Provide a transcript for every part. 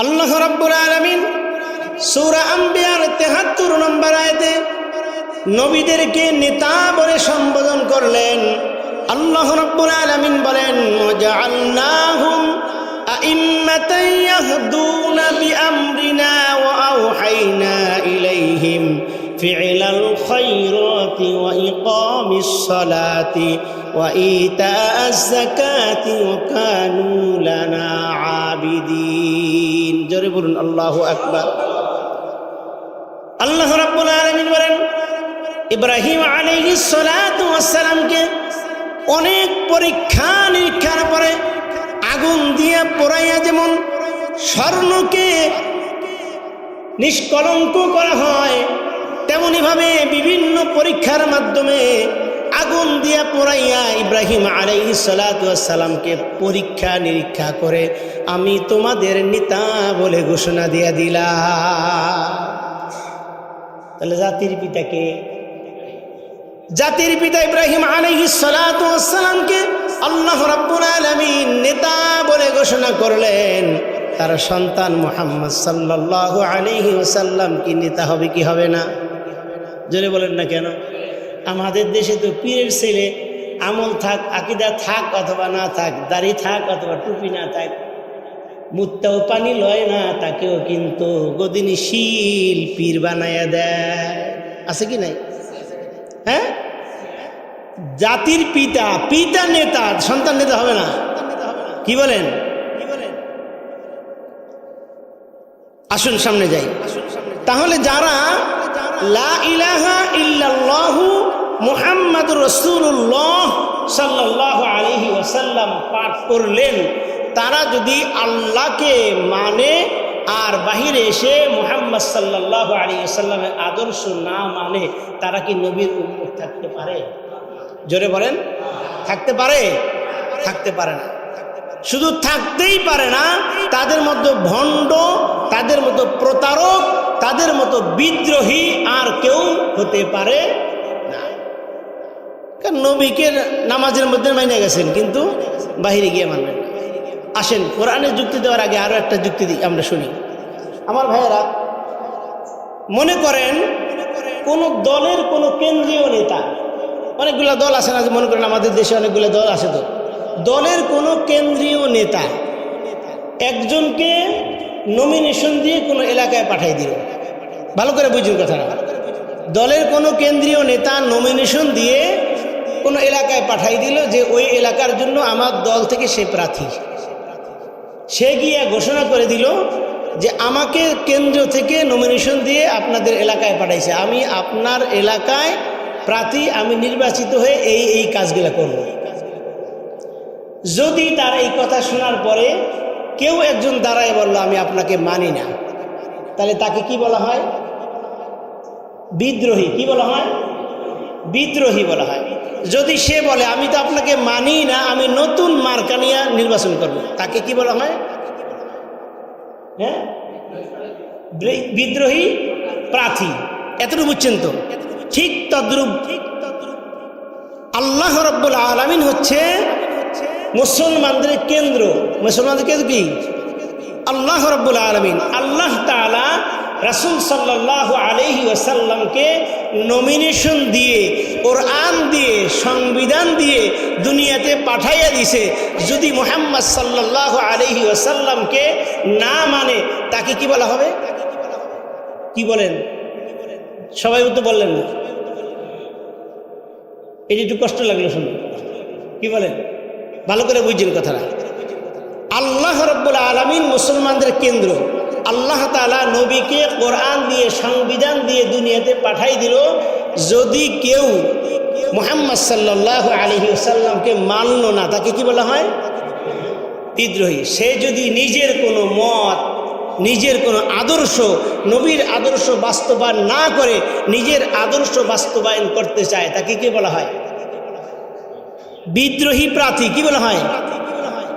আল্লাহ রাব্বুল আলামিন সূরা আম্বিয়ার ৭৩ নম্বর আয়াতে নবীদেরকে নেতা বলে সম্বোধন করলেন। আল্লাহ রাব্বুল আলামিন বলেন, ওয়াজআলনাহুম আইম্মাতান ইয়াহদুনা বিআমরিনা ওয়া আওহাইনা ইলাইহিম ফি'লাল খায়রাতি ওয়া ইকামিস সালাতি ওয়া ইতাআজ যাকাতি ওয়া কানু লানা আবিদিন। জোরে বলুন আল্লাহু আকবার। আল্লাহ রাব্বুল আলামিন বলেন, ইব্রাহিম আলাইহিস সালাতু ওয়াস সালামকে অনেক পরীক্ষা নিরীক্ষার পরে আগুন দিয়ে পোড়াইয়া যেমন স্বর্ণকে নিষ্কলঙ্ক করা হয়, তেমনি ভাবে বিভিন্ন পরীক্ষার মাধ্যমে আগুন দিয়া পোড়াইয়া ইব্রাহিম আলাইহিস সালাতু ওয়াস সালামকে পরীক্ষা নিরীক্ষা করে আমি তোমাদের নেতা বলে ঘোষণা দিয়া দিলাম। তাহলে জাতির পিতাকে, জাতির পিতা ইব্রাহিম আলাইহিস সালাতু ওয়াস সালামকে আল্লাহ রাব্বুল আলামিন নেতা বলে ঘোষণা করলেন। তার সন্তান মুহাম্মদ সাল্লাল্লাহু আলাইহি ওয়াসাল্লাম কি নেতা হবে কি হবে না? জোরে বলেন না কেন? আমাদের দেশে তো পীরের ছেলে আমল থাক, আকীদা থাক অথবা না থাক, দাড়ি থাক অথবা টুপি না থাক, মুত্তাও পানি লয় না, তাকেও কিন্তু গদিনীশীল পীর বানায়া দেয়। আছে কি নাই? হ্যাঁ, জাতির পিতা, পিতা নেতা, সন্তান নেতা হবে না? কি বলেন? আসুন সামনে যাই। তাহলে যারা লা ইলাহা ইল্লাল্লাহু মুহাম্মাদুর রাসূলুল্লাহ সাল্লাল্লাহু আলাইহি ওয়াসাল্লাম পাঠ করলেন, তারা যদি আল্লাহকে মানে আর বাহিরে এসে মুহাম্মদ সাল্লাল্লাহু আলাইহি ওয়াসাল্লামের আদর্শ না মানে, তারা কি নবীর উম্মত থাকতে পারে? জোরে বলেন, থাকতে পারে? থাকতে পারে না। শুধু থাকতেই পারে না, তাদের মতো ভণ্ড, তাদের মতো প্রতারক, তাদের মতো বিদ্রোহী আর কেউ হতে পারে না। কারণ নবীকে নামাজের মধ্যে মাইনে গেছেন, কিন্তু বাহিরে গিয়ে মানবেন না। আসেন কোরআনের যুক্তি দেওয়ার আগে আরো একটা যুক্তি দিই, আমরা শুনি। আমার ভাইয়েরা, মনে করেন কোন দলের কোন কেন্দ্রীয় নেতা, অনেকগুলো দল আছে না, মনে করেন আমাদের দেশে অনেকগুলো দল আছে, তো দলের কোনো কেন্দ্রীয় নেতা একজনকে নমিনেশন দিয়ে কোনো এলাকায় পাঠিয়ে দিল। ভালো করে বুঝুন কথাটা। দলের কোনো কেন্দ্রীয় নেতা নমিনেশন দিয়ে কোনো এলাকায় পাঠিয়ে দিল যে ওই এলাকার জন্য আমার দল থেকে সে প্রার্থী। সে গিয়ে ঘোষণা করে দিল যে আমাকে কেন্দ্র থেকে নমিনেশন দিয়ে আপনাদের এলাকায় পাঠাইছে, আমি আপনার এলাকায় প্রার্থী, আমি নির্বাচিত হয়ে এই এই কাজগুলো করব। যদি তার এই কথা শোনার পরে কেউ একজন দাঁড়ায় বলল আমি আপনাকে মানি না, তাহলে তাকে কি বলা হয়? বিদ্রোহী। কি বলা হয়? বিদ্রোহী বলা হয়। যদি সে বলে আমি তো আপনাকে মানি না, আমি নতুন মার্কা নিয়ে নির্বাচন করব, তাকে কি বলা হয়? হ্যাঁ, বিদ্রোহী প্রার্থী। এতটুকু বুঝছেন তো? ঠিক তদ্রূপ আল্লাহ রাব্বুল আলামিন হচ্ছে মুসলমানদের কেন্দ্র। মুসলমানদের কেন্দ্র কি? আল্লাহ রাব্বুল আলামিন। আল্লাহ তাআলা রাসূল সাল্লাল্লাহু আলাইহি ওয়াসাল্লামকে নমিনেশন দিয়ে, কোরআন দিয়ে, সংবিধান দিয়ে দুনিয়াতে পাঠাইয়া দিছে। যদি মুহাম্মদ সাল্লাল্লাহু আলাইহি ওয়াসাল্লামকে না মানে, তাকে কি বলা হবে? কি বলেন? সবাই তো বললেন না, এই যে একটু কষ্ট লাগলো শুনুন। কি বলেন? ভালো করে বুঝছেন কথাটা। আল্লাহ রাব্বুল আলামিন মুসলমানদের কেন্দ্র। আল্লাহ তাআলা নবীকে কোরআন দিয়ে, সংবিধান দিয়ে দুনিয়াতে পাঠাই দিল। যদি কেউ মুহাম্মদ সাল্লাল্লাহু আলাইহি ওয়াসাল্লামকে মানল না, তাকে কি বলা হয়? বিদ্রোহী। সে যদি নিজের কোনো মত, নিজের কোনো আদর্শ, নবীর আদর্শ বাস্তবায়ন না করে নিজের আদর্শ বাস্তবায়ন করতে চায়, তাকে কি বলা হয়? বিদ্রোহী প্রার্থী। কি বলা হয়?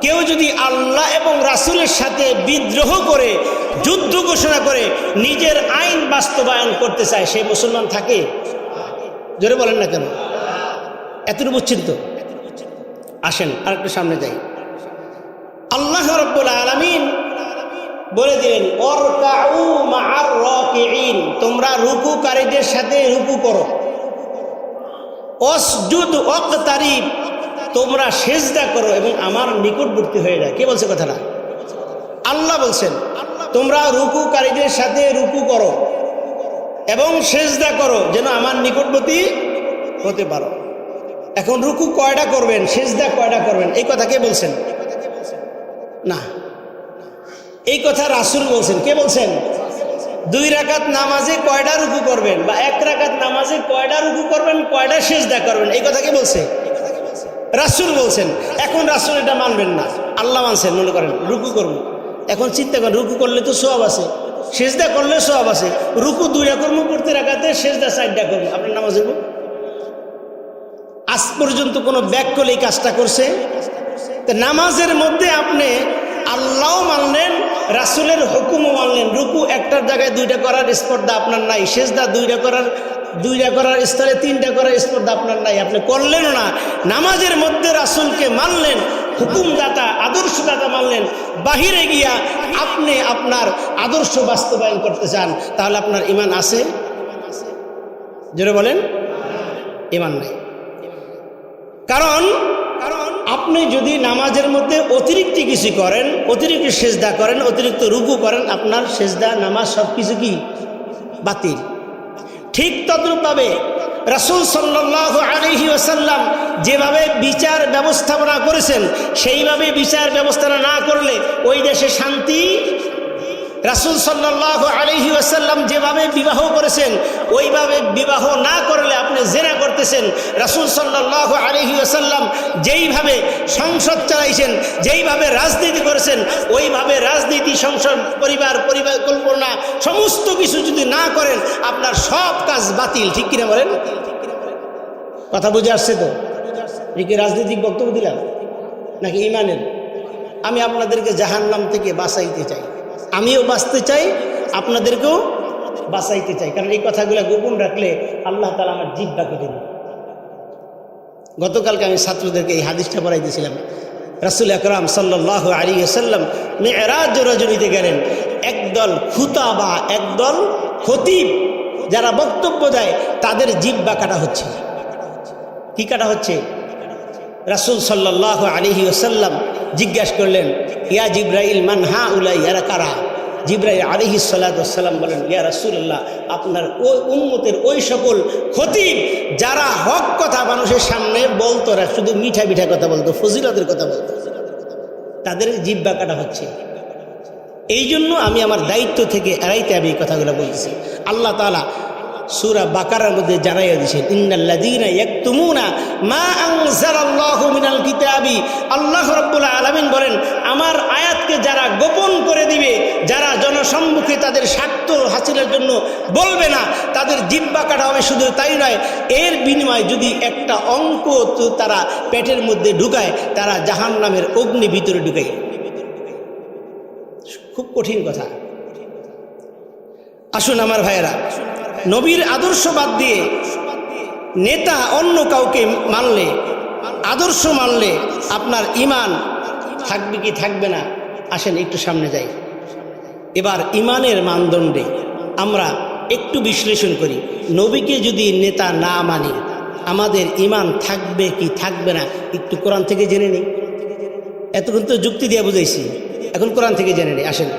কেউ যদি আল্লাহ এবং রাসূলের সাথে বিদ্রোহ করে, যুদ্ধ ঘোষণা করে নিজের আইন বাস্তবায়ন করতে চায়, সে মুসলমান থাকে? জোরে বলেন না কেন? এতটুকু বুঝছেন তো? আসেন আরেকটু সামনে যাই। আল্লাহ রাব্বুল আলামিন বলে দিলেন ওয়ারকাউ মা'আর রাকিঈন, তোমরা রুকুকারীদের সাথে রুকু করো। ওয়াসজুদ ওয়াকতারিব, তোমরা সিজদা করো এবং আমার নিকটবর্তী হয়ে যায়। কে বলছে কথাটা? আল্লাহ বলছেন তোমরা রুকুকারীদের সাথে রুকু করো এবং সিজদা করো যেন আমার নিকটবর্তী হতে পারো। এখন রুকু কয়টা করবেন, সিজদা কয়টা করবেন, এই কথা কে বলছেন? না, এই কথা রাসূল বলছেন। কে বলছেন? 2 রাকাত নামাজে কয়টা রুকু করবেন, বা 1 রাকাত নামাজে কয়টা রুকু করবেন, কয়টা সিজদা করবেন, এই কথা কে বলছে? রাসূল বলছেন। এখন রাসূল এটা মানবেন না, আল্লাহ মানছেন। মনে করেন রুকু করবো, এখন চিন্তা করেন রুকু করলে তো সওয়াব আছে, সিজদা করলে সওয়াব আছে। রুকু 2টা করবো প্রতি রাকাতে, সিজদা 4টা করবো, আপনার নামাজ হইব? আজ পর্যন্ত কোনো ব্যাককল এই কাজটা করছে? তো নামাজের মধ্যে আপনি আল্লাহও মানলেন, রাসূলের হুকুমও মানলেন। রুকু একটার জায়গায় 2টা করার স্পর্ধা আপনার নাই, সিজদা 2টা করার স্থলে 3টা করার স্পর্ধা আপনার নাই, আপনি করলেনও না। নামাজের মধ্যে রাসূলকে মানলেন, হুকুমদাতা আদর্শদাতা মানলেন, বাহিরে গিয়া আপনি আপনার আদর্শ বাস্তবায়ন করতে চান, তাহলে আপনার ঈমান আছে? জোরে বলেন, ঈমান নাই। কারণ আপনি যদি নামাজের মধ্যে অতিরিক্ত কিছু করেন, অতিরিক্ত সিজদা করেন, অতিরিক্ত রুকু করেন, আপনার সিজদা নামাজ সব কিছু কি বাতিল। ঠিক তদ্রূপভাবে রাসূল সাল্লাল্লাহু আলাইহি ওয়াসাল্লাম যেভাবে বিচার ব্যবস্থাপনা করেছেন, সেইভাবে বিচার ব্যবস্থাপনা না করলে ওই দেশে শান্তি। রাসূল সাল্লাল্লাহু আলাইহি ওয়াসাল্লাম যেভাবে বিবাহ করেছেন, ওইভাবে বিবাহ না করলে আপনি জেনা করতেছেন। রাসূল সাল্লাল্লাহু আলাইহি ওয়াসাল্লাম যেইভাবে সংসদ চালাইছেন, যেইভাবে রাজনীতি করেছেন, ওইভাবে রাজনীতি, সংসদ, পরিবার পরিকল্পনা সমস্ত কিছু যদি না করেন, আপনার সব কাজ বাতিল। ঠিক কিনা বলেন? কথা বুঝে আসছে তো? কি রাজনৈতিক বক্তব্য দিলাম নাকি ঈমানের? আমি আপনাদেরকে জাহান্নাম থেকে বাঁচাইতে চাই, আমিও বাঁচতে চাই, আপনাদেরকেও বাঁচাইতে চাই। কারণ এই কথাগুলো গোপন রাখলে আল্লাহ তাআলা আমার জিহ্বা কেটে দেন। গতকালকে আমি ছাত্রদেরকে এই হাদিসটা পড়াইতেছিলাম। রাসূল আকরাম সাল্লাল্লাহু আলাইহি ওয়াসাল্লাম মিরাজ রজনীতে গেলেন, একদল খুতাবা, একদল খতিব যারা বক্তব্য দেয়, তাদের জিহ্বা কাটা হচ্ছে। কি কাটা হচ্ছে? রাসূল সাল্লাল্লাহু আলাইহি ওয়াসাল্লাম জিজ্ঞাসা করলেন, ইয়া জিব্রাইল মান হাউলাই, এরা কারা? জিব্রাইল আলাইহিস সালাতু ওয়াস সালাম বলেন, ইয়া রাসূলুল্লাহ, আপনার ওই উম্মতের ওই সকল খতিব যারা হক কথা মানুষের সামনে বলতো না, শুধু মিঠা মিঠা কথা বলতো, ফজিলতের কথা বলতো, তাদের জিহ্বা কাটা হচ্ছে। এই জন্য আমি আমার দায়িত্ব থেকে এড়াইতে আমি এই কথাগুলো বলতেছি। আল্লাহ তাআলা সূরা বাকারার মধ্যে জানাইয়া দিয়েছেন, ইন্নাল্লাযীনা ইয়াকতুমুনা মা আনজালাল্লাহু মিনাল কিতাবি। আল্লাহ রাব্বুল আলামিন বলেন, আমার আয়াতকে যারা গোপন করে দিবে, যারা জনসম্মুখে তাদের স্বার্থ হাসিলের জন্য বলবে না, তাদের জিহ্বা কাটা হবে। শুধু তাই নয়, এর বিনিময়ে যদি একটা অঙ্ক তারা পেটের মধ্যে ঢুকায়, তারা জাহান্নামের অগ্নি ভিতরে ঢুকায়। খুব কঠিন কথা। আসুন আমার ভাইয়েরা, নবীর আদর্শ বাদ দিয়ে নেতা অন্য কাউকে মানলে, আদর্শ মানলে আপনার ঈমান থাকবে কি থাকবে না? আসেন একটু সামনে যাই। এবার ঈমানের মানদণ্ডে আমরা একটু বিশ্লেষণ করি। নবীকে যদি নেতা না মানি, আমাদের ঈমান থাকবে কি থাকবে না একটু কোরআন থেকে জেনে নিই। এতক্ষণ তো যুক্তি দিয়ে বুঝাইছি, এখন কোরআন থেকে জেনে নিই। আসেন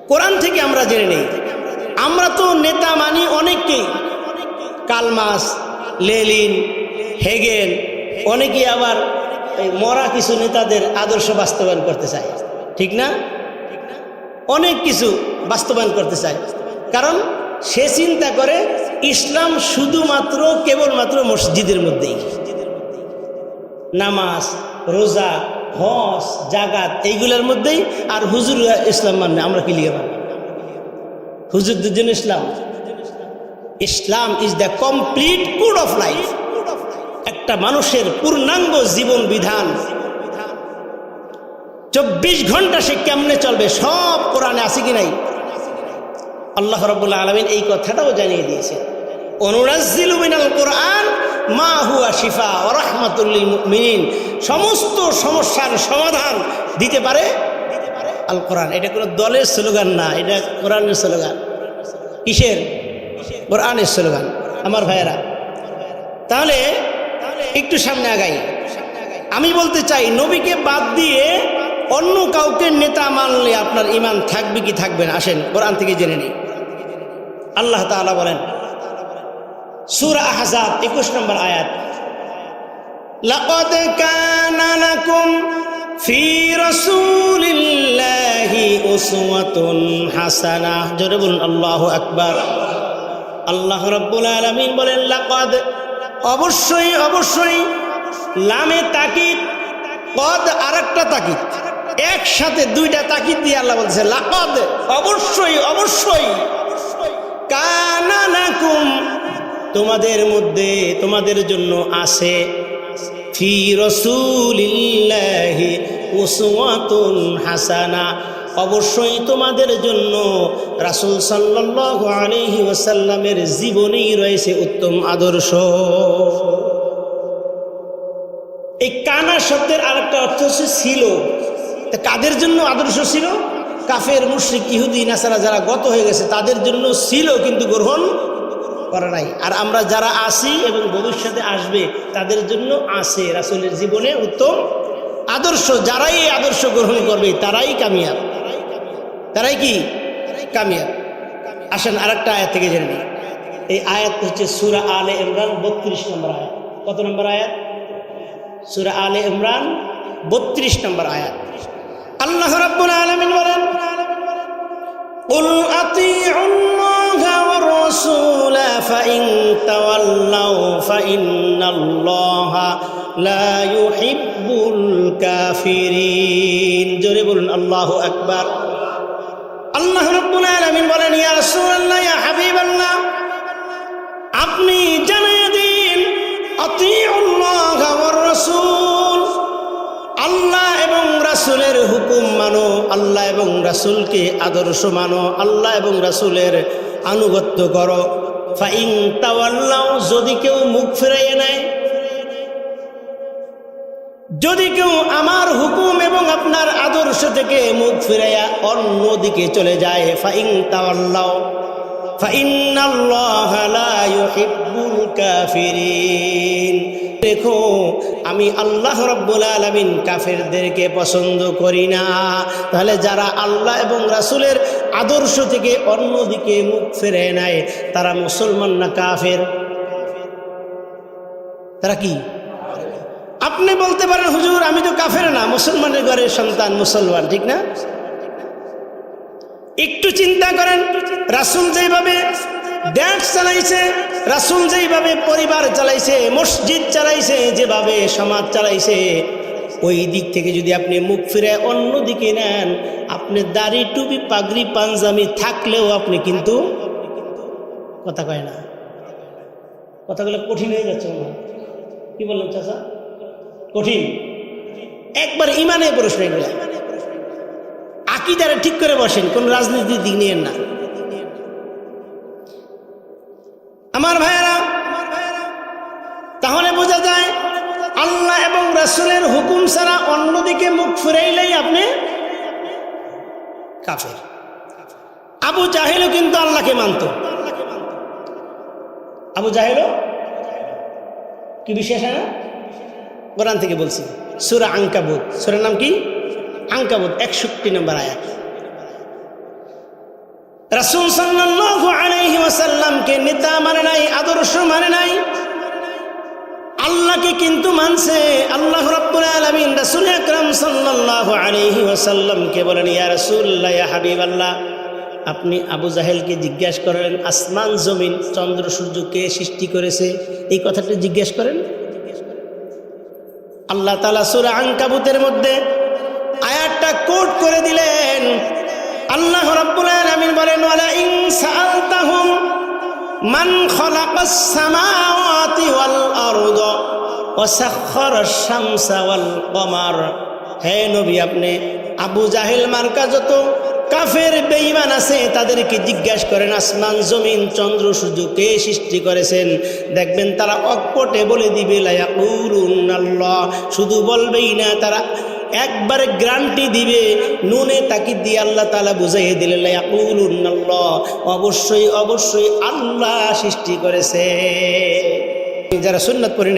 কোরআন থেকে আমরা জেনে নিই। আমরা তো নেতা মানি অনেককেই, কালমাস, লেনিন, হেগেল, অনেকেই আবার মরা কিছু নেতাদের আদর্শ বাস্তবায়ন করতে চায়, ঠিক না? অনেক কিছু বাস্তবায়ন করতে চায়, কারণ সে চিন্তা করে ইসলাম শুধুমাত্র কেবলমাত্র মসজিদের মধ্যেই, নামাজ, রোজা, হজ, জাকাত এইগুলোর মধ্যেই। আর হুজুর ইসলাম মানে আমরা কি লিখে মানি? হুজুরদের জন্য ইসলাম, Islam is the complete code of life, একটা মানুষের পূর্ণাঙ্গ জীবন বিধান। 24 ঘন্টা সে কেমনে চলবে সব কোরআনে আছে কি নাই? আল্লাহ রাব্বুল আলামিন এই কথাটাও জানিয়ে দিয়েছে, অনুনাজ্জিলু মিনাল কোরআন মা হুয়া শিফা ওয়া রাহমাতুল লিল মুমিনিন। সমস্ত সমস্যার সমাধান দিতে পারে আল কোরআন। এটা কোনো দলের স্লোগান না, এটা কোরআনের স্লোগান। কিসের? কোরআনের স্লোগান। আমার ভাইয়েরা, তাহলে একটু সামনে আগাই। আমি বলতে চাই, নবীকে বাদ দিয়ে অন্য কাউকে নেতা মানলে আপনার ঈমান থাকবে কি থাকবে না? আসেন কোরআন থেকে জেনে নিই। আল্লাহ তাআলা বলেন সূরা আহজাব 21 নম্বর আয়াত, লাকাদ কানা লাকুম ফি রাসূলিল্লাহি উসওয়াতুন হাসানাহ। জোরে বলুন আল্লাহু আকবার। আল্লাহ রাব্বুল আলামিন বলেন লাকাদ, অবশ্যই অবশ্যই, লামে তাকিদ, কদ আরেকটা তাকিদ, একসাথে দুইটা তাকিদ দিয়ে আল্লাহ বলছে লাকাদ, অবশ্যই অবশ্যই, কানা লাকুম, তোমাদের মধ্যে তোমাদের জন্য আছে, ফি রাসূলিল্লাহি উসওয়াতুন হাসানা, অবশ্যই তোমাদের জন্য রাসূল সাল্লাল্লাহু আলাইহি ওয়াসাল্লামের জীবনেই রয়েছে উত্তম আদর্শ। এই কানা শব্দের আরেকটা অর্থ হচ্ছে ছিল। তা কাদের জন্য আদর্শ ছিল? কাফের, মুশরিক, ইহুদি, নাসারা যারা গত হয়ে গেছে তাদের জন্য ছিল, কিন্তু গ্রহণ করে নাই। আর আমরা যারা আসি এবং ভবিষ্যতে আসবে তাদের জন্য আছে রাসূলের জীবনে উত্তম আদর্শ। যারাই এই আদর্শ গ্রহণ করবে তারাই কামিয়াব। তারাই কি কামিয়াব? আসেন আরেকটা আয়াত থেকে জেনে নিই। এই আয়াত হচ্ছে সূরা আলে ইমরান 32 নম্বর আয়াত। কত নম্বর আয়াত? সূরা আলে ইমরান 32 নম্বর আয়াত। আল্লাহ রাব্বুল আলামিন বলেন কুল আতিউল্লাহা ওয়ার রাসূলা ফাইন তাওয়াল্লাউ ফাইন্নাল্লাহা লা ইউহিব্বুল কাফিরিন। জোরে বলুন আল্লাহু আকবার। আল্লাহ রাব্বুল আলামিন বলেন ইয়া রাসূলুল্লাহ, ইয়া হাবিবাল্লাহ, আপনি জানিয়ে দিন আতিউল্লাহা ওয়ার রাসূল, আল্লাহ এবং রাসূলের হুকুম মানো, আল্লাহ এবং রাসূলকে আদর্শ মানো, আল্লাহ এবং রাসূলের আনুগত্য করো। ফাইন তাওয়াল্লাউ, যদি কেউ মুখ ফিরিয়ে নেয়, যদি কেউ আমার হুকুম এবং আপনার আদর্শ থেকে মুখ ফিরাইয়া অন্যদিকে চলে যায়, ফাইন তাওয়াল্লাউ ফাইন্নাল্লাহা লা ইউহিব্বুল কাফিরিন, দেখো আমি আল্লাহ রাব্বুল আলামিন কাফেরদেরকে পছন্দ করি না। তাহলে যারা আল্লাহ এবং রাসূলের আদর্শ থেকে অন্যদিকে মুখ ফিরে নেয় তারা মুসলমান না কাফের? তারা কি? আপনি বলতে পারেন হুজুর আমি তো কাফের না, মুসলমানের ঘরের সন্তান, মুসলমান, ঠিক না? একটু চিন্তা করেন, রাসূল যেভাবে দেশ চালাইছে, রাসূল যেভাবে পরিবার চালাইছে, মসজিদ চালাইছে, যেভাবে সমাজ চালাইছে, ওই দিক থেকে যদি আপনি মুখ ফিরে অন্যদিকে নেন, আপনি দাড়ি, টুপি, পাগড়ি, পাঞ্জাবি থাকলেও আপনি কিন্তু কথা কয় না। কথাগুলো কঠিন হয়ে যাচ্ছে। কি বললেন চাচা? কঠিন। একবার ইমানে প্রশ্ন, এগুলা আকীদারে ঠিক করে বসেন, কোন রাজনীতির দিক নিয়েন না। আমার ভাইয়েরা, তাহলে বোঝা যায় আল্লাহ এবং রাসূলের হুকুম ছাড়া অন্যদিকে মুখ ফিরাইলেই আপনি কাফের। আবু জাহেলও কিন্তু আল্লাহকে মানত। আবু জাহেলও কি বিশেষ না? কোরআন থেকে বলছি, সূরা আনকাবুত, সূরার নাম কি? আনকাবুত, 61 নম্বর আয়াত। রাসূল সাল্লাল্লাহু আলাইহি ওয়াসাল্লামকে নেতা মানে নাই, আদর্শ মানে নাই, আল্লাহকে কিন্তু মানছে। আল্লাহ রাব্বুল আলামিন রাসূল আকরাম সাল্লাল্লাহু আলাইহি ওয়াসাল্লামকে বলেন ইয়া রাসূলুল্লাহ, ইয়া হাবিবাল্লাহ, আপনি আবু জাহেলকে জিজ্ঞাসা করেন আসমান জমিন চন্দ্র সূর্য কে সৃষ্টি করেছে, এই কথাটা জিজ্ঞাসা করেন। আল্লাহ তাআলা সূরা আনকাবুতের মধ্যে আয়াতটা কোট করে দিলেন। আল্লাহ রাব্বুল আলামিন বলেন ওয়ালা ইন সাআলতাহুম মান খালাকাস সামাওয়াতি ওয়াল আরদা ওয়া সাখখারাশ শামসা ওয়াল কমার, হে নবী আপনি আবু জাহেল মার্কা যত কাফের বেঈমান আছে তাদেরকে জিজ্ঞাসা করেন আসমান জমিন চন্দ্র সূর্য কে সৃষ্টি করেছেন, দেখবেন তারা অকপটে বলে দিবে লা ইয়াকুলুনাল্লাহ, শুধু বলবেই না, তারা একবারে গ্যারান্টি দিবে, নুনে তাকিদ দিয়ে আল্লাহ তাআলা বুঝাইয়ে দিলেন লা ইয়াকুলুনাল্লাহ, অবশ্যই অবশ্যই আল্লাহ সৃষ্টি করেছে। যারা সুন্নাত পড়েন